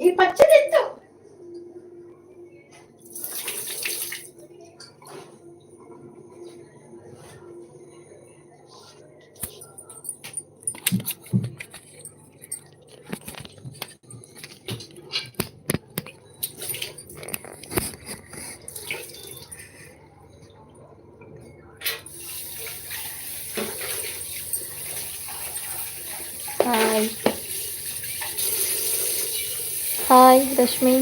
ఈ పచ్చడి ఎత్తు. Hi hi Rashmi.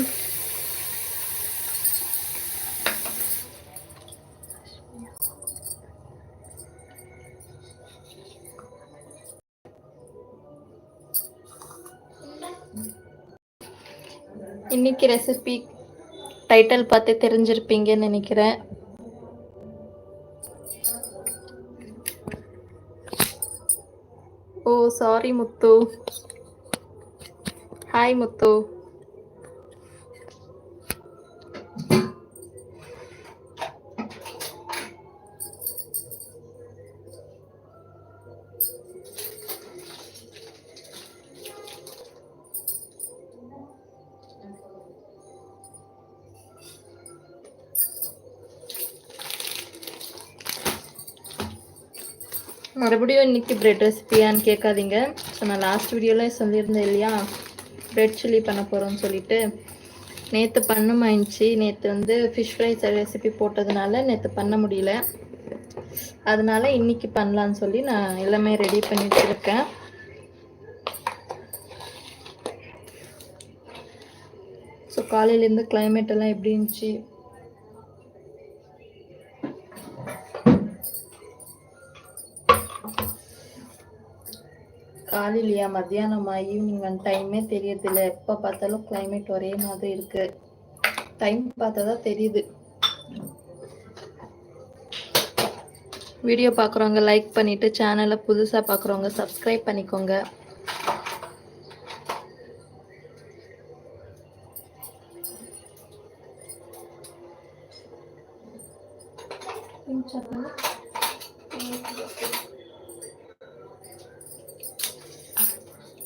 இன்னைக்கு ரெசிபி டைட்டில் பார்த்து தெரிஞ்சிருப்பீங்கன்னு நினைக்கிறேன். ஓ சாரி முத்து. ஹாய் முத்து. மறுபடியும் இன்றைக்கி ப்ரெட் ரெசிபியான்னு கேட்காதீங்க. ஸோ நான் லாஸ்ட் வீடியோவில் சொல்லியிருந்தேன் இல்லையா, ப்ரெட் சில்லி பண்ண போகிறோன்னு சொல்லிட்டு. நேற்று பண்ணமாயிடுச்சு. நேற்று வந்து ஃபிஷ் ஃப்ரை ரெசிபி போட்டதுனால நேற்று பண்ண முடியல. அதனால இன்றைக்கி பண்ணலான்னு சொல்லி நான் எல்லாமே ரெடி பண்ணி வச்சுருக்கேன். ஸோ காலையிலேருந்து கிளைமேட் எல்லாம் எப்படி இருந்துச்சு? காலையிலையா, மத்தியானமா, ஈவினிங் டைமே தெரியறதில்ல. எப்போ பார்த்தாலும் கிளைமேட் ஒரே மாதிரி இருக்கு. டைம் பார்த்தா தான் தெரியுது. வீடியோ பார்க்குறவங்க லைக் பண்ணிவிட்டு, சேனலை புதுசாக பார்க்குறவங்க சப்ஸ்கிரைப் பண்ணிக்கோங்க.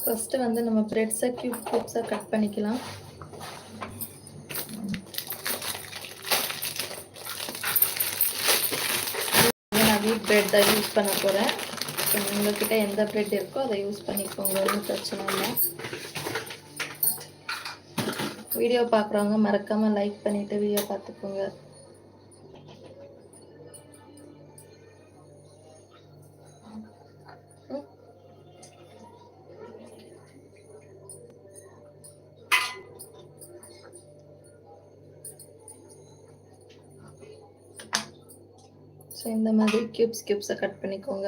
ஃபஸ்ட்டு வந்து நம்ம ப்ரெட்ஸை க்யூப்ஸாக கட் பண்ணிக்கலாம். நான் வீட் ப்ரெட் தான் யூஸ் பண்ண போகிறேன். உங்கள்கிட்ட எந்த ப்ரெட் இருக்கோ அதை யூஸ் பண்ணிக்கோங்க, ஒன்றும் பிரச்சனை இல்லை. வீடியோ பார்க்குறவங்க மறக்காமல் லைக் பண்ணிவிட்டு வீடியோ பார்த்துக்கோங்க. ஸோ இந்த மாதிரி க்யூப்ஸை கட் பண்ணிக்கோங்க.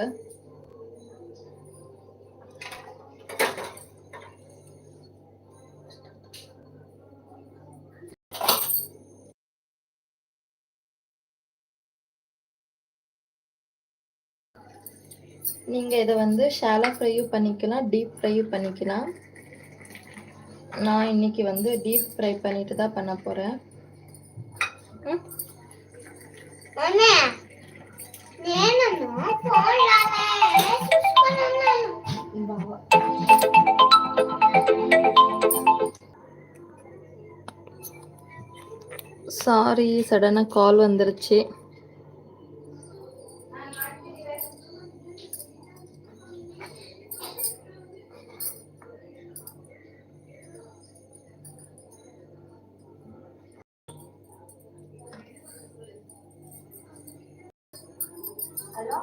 நீங்கள் இதை வந்து ஷாலோ ஃப்ரையும் பண்ணிக்கலாம், டீப் ஃப்ரையும் பண்ணிக்கலாம். நான் இன்னைக்கு வந்து டீப் ஃப்ரை பண்ணிட்டு தான் பண்ண போகிறேன். சாரி, சடனாக கால் வந்துருச்சு. ஹலோ